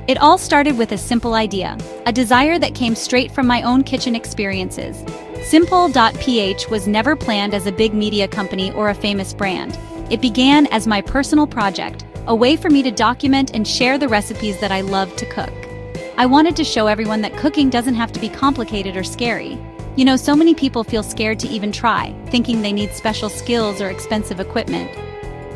It all started with a simple idea, a desire that came straight from my own kitchen experiences. Simpol.ph was never planned as a big media company or a famous brand. It began as my personal project, a way for me to document and share the recipes that I love to cook. I wanted to show everyone that cooking doesn't have to be complicated or scary. You know, so many people feel scared to even try, thinking they need special skills or expensive equipment.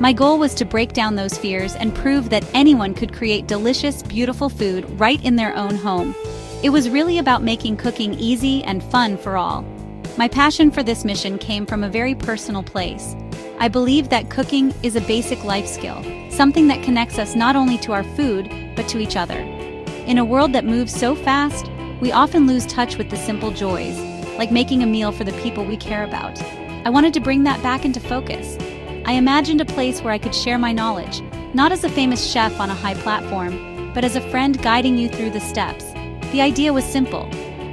My goal was to break down those fears and prove that anyone could create delicious, beautiful food right in their own home. It was really about making cooking easy and fun for all. My passion for this mission came from a very personal place. I believe that cooking is a basic life skill, something that connects us not only to our food, but to each other. In a world that moves so fast, we often lose touch with the simple joys, like making a meal for the people we care about. I wanted to bring that back into focus. I imagined a place where I could share my knowledge, not as a famous chef on a high platform, but as a friend guiding you through the steps. The idea was simple.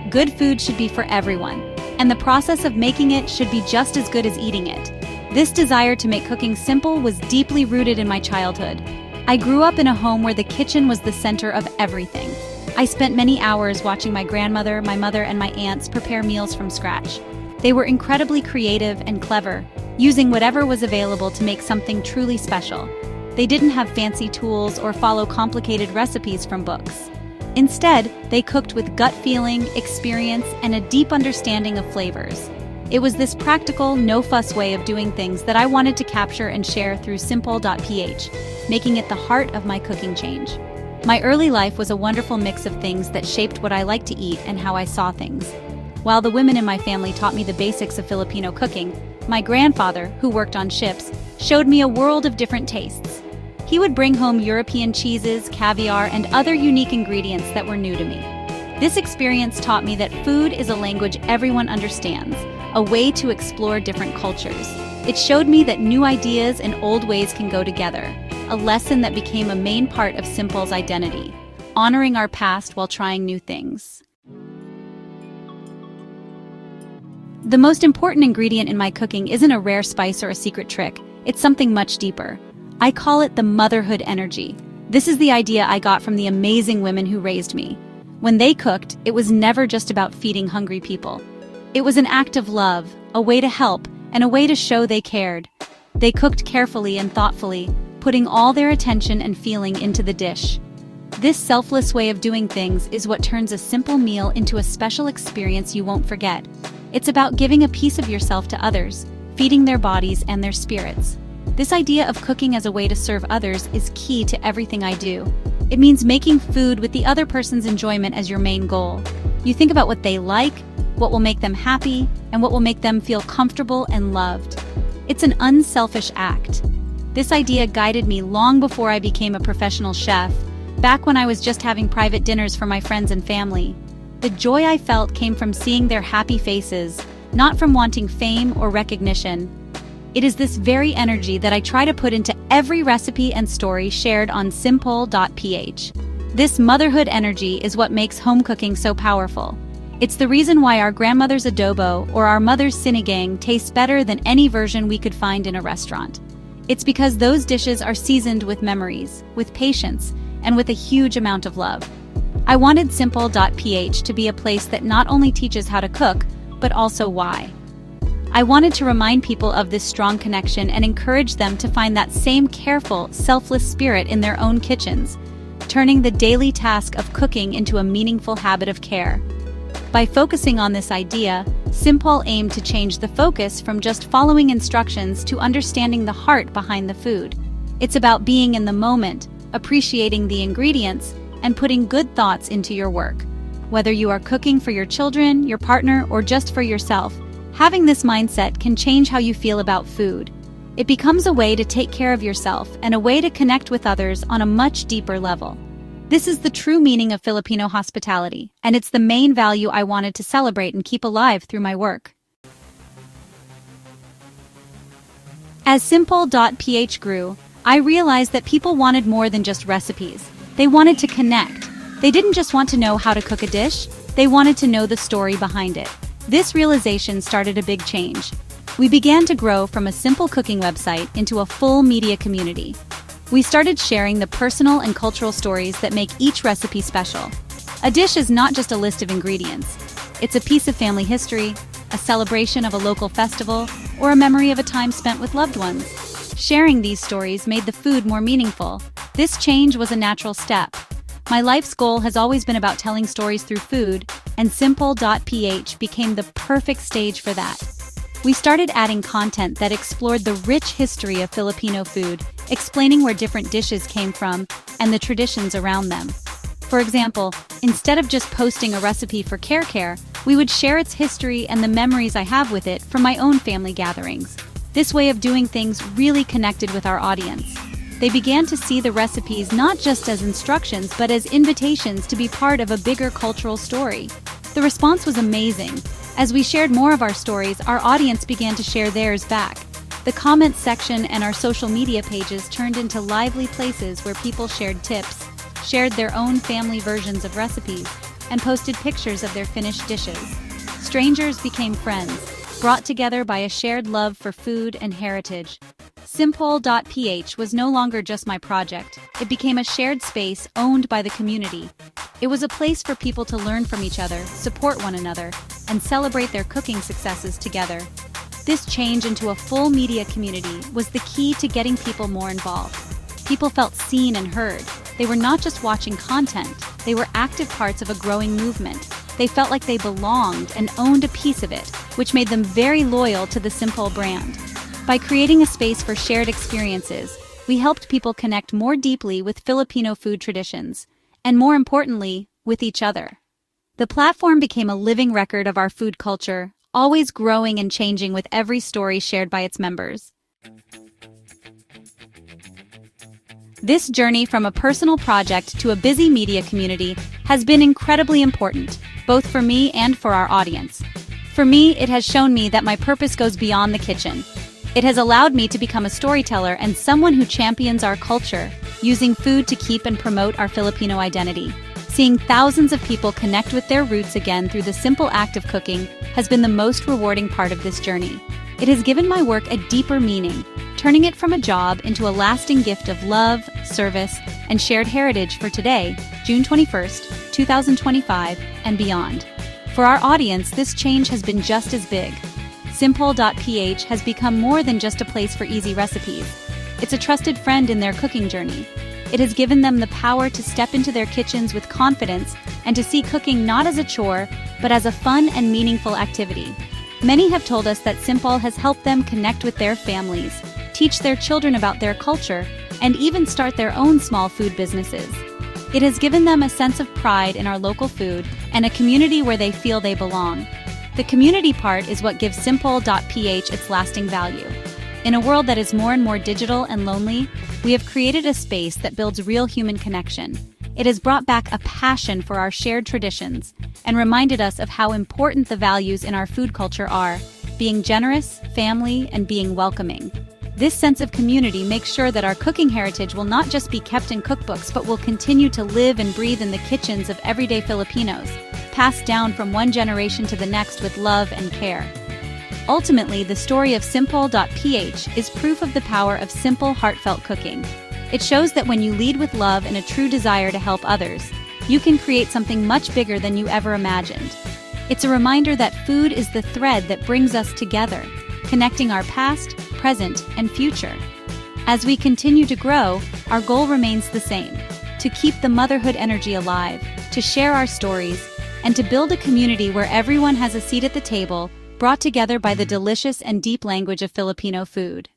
Good food should be for everyone, and the process of making it should be just as good as eating it. This desire to make cooking simple was deeply rooted in my childhood. I grew up in a home where the kitchen was the center of everything. I spent many hours watching my grandmother, my mother, and my aunts prepare meals from scratch. They were incredibly creative and clever, using whatever was available to make something truly special. They didn't have fancy tools or follow complicated recipes from books. Instead, they cooked with gut feeling, experience, and a deep understanding of flavors. It was this practical, no-fuss way of doing things that I wanted to capture and share through Simpol.ph, making it the heart of my cooking change. My early life was a wonderful mix of things that shaped what I liked to eat and how I saw things. While the women in my family taught me the basics of Filipino cooking, my grandfather, who worked on ships, showed me a world of different tastes. He would bring home European cheeses, caviar, and other unique ingredients that were new to me. This experience taught me that food is a language everyone understands, a way to explore different cultures. It showed me that new ideas and old ways can go together, a lesson that became a main part of Simpol's identity, honoring our past while trying new things. The most important ingredient in my cooking isn't a rare spice or a secret trick, it's something much deeper. I call it the motherhood energy. This is the idea I got from the amazing women who raised me. When they cooked, it was never just about feeding hungry people. It was an act of love, a way to help, and a way to show they cared. They cooked carefully and thoughtfully, putting all their attention and feeling into the dish. This selfless way of doing things is what turns a simple meal into a special experience you won't forget. It's about giving a piece of yourself to others, feeding their bodies and their spirits. This idea of cooking as a way to serve others is key to everything I do. It means making food with the other person's enjoyment as your main goal. You think about what they like, what will make them happy, and what will make them feel comfortable and loved. It's an unselfish act. This idea guided me long before I became a professional chef, back when I was just having private dinners for my friends and family. The joy I felt came from seeing their happy faces, not from wanting fame or recognition. It is this very energy that I try to put into every recipe and story shared on Simpol.ph. This motherhood energy is what makes home cooking so powerful. It's the reason why our grandmother's adobo or our mother's sinigang tastes better than any version we could find in a restaurant. It's because those dishes are seasoned with memories, with patience, and with a huge amount of love. I wanted Simpol.ph to be a place that not only teaches how to cook, but also why. I wanted to remind people of this strong connection and encourage them to find that same careful, selfless spirit in their own kitchens, turning the daily task of cooking into a meaningful habit of care. By focusing on this idea, Simpol aimed to change the focus from just following instructions to understanding the heart behind the food. It's about being in the moment, appreciating the ingredients, and putting good thoughts into your work. Whether you are cooking for your children, your partner, or just for yourself, having this mindset can change how you feel about food. It becomes a way to take care of yourself and a way to connect with others on a much deeper level. This is the true meaning of Filipino hospitality, and it's the main value I wanted to celebrate and keep alive through my work. As Simpol.ph grew, I realized that people wanted more than just recipes. They wanted to connect. They didn't just want to know how to cook a dish, they wanted to know the story behind it. This realization started a big change. We began to grow from a simple cooking website into a full media community. We started sharing the personal and cultural stories that make each recipe special. A dish is not just a list of ingredients. It's a piece of family history, a celebration of a local festival, or a memory of a time spent with loved ones. Sharing these stories made the food more meaningful. This change was a natural step. My life's goal has always been about telling stories through food, and Simpol.ph became the perfect stage for that. We started adding content that explored the rich history of Filipino food, explaining where different dishes came from and the traditions around them. For example, instead of just posting a recipe for kare-kare, we would share its history and the memories I have with it from my own family gatherings. This way of doing things really connected with our audience. They began to see the recipes not just as instructions but as invitations to be part of a bigger cultural story. The response was amazing. As we shared more of our stories, our audience began to share theirs back. The comments section and our social media pages turned into lively places where people shared tips, shared their own family versions of recipes, and posted pictures of their finished dishes. Strangers became friends, brought together by a shared love for food and heritage. Simpol.ph was no longer just my project. It became a shared space owned by the community. It was a place for people to learn from each other, support one another, and celebrate their cooking successes together. This change into a full media community was the key to getting people more involved. People felt seen and heard. They were not just watching content, they were active parts of a growing movement. They felt like they belonged and owned a piece of it, which made them very loyal to the Simpol brand. By creating a space for shared experiences, we helped people connect more deeply with Filipino food traditions, and more importantly, with each other. The platform became a living record of our food culture, always growing and changing with every story shared by its members. This journey from a personal project to a busy media community has been incredibly important, both for me and for our audience. For me, it has shown me that my purpose goes beyond the kitchen. It has allowed me to become a storyteller and someone who champions our culture, using food to keep and promote our Filipino identity. Seeing thousands of people connect with their roots again through the simple act of cooking has been the most rewarding part of this journey. It has given my work a deeper meaning, turning it from a job into a lasting gift of love, service, and shared heritage for today, June 21st, 2025, and beyond. For our audience, this change has been just as big. Simpol.ph has become more than just a place for easy recipes. It's a trusted friend in their cooking journey. It has given them the power to step into their kitchens with confidence and to see cooking not as a chore, but as a fun and meaningful activity. Many have told us that Simpol has helped them connect with their families, teach their children about their culture, and even start their own small food businesses. It has given them a sense of pride in our local food and a community where they feel they belong. The community part is what gives Simpol.ph its lasting value. In a world that is more and more digital and lonely, we have created a space that builds real human connection. It has brought back a passion for our shared traditions and reminded us of how important the values in our food culture are, being generous, family, and being welcoming. This sense of community makes sure that our cooking heritage will not just be kept in cookbooks but will continue to live and breathe in the kitchens of everyday Filipinos, passed down from one generation to the next with love and care. Ultimately, the story of Simpol.ph is proof of the power of simple, heartfelt cooking. It shows that when you lead with love and a true desire to help others, you can create something much bigger than you ever imagined. It's a reminder that food is the thread that brings us together, connecting our past, present, and future. As we continue to grow, our goal remains the same: to keep the motherhood energy alive, to share our stories, and to build a community where everyone has a seat at the table, brought together by the delicious and deep language of Filipino food.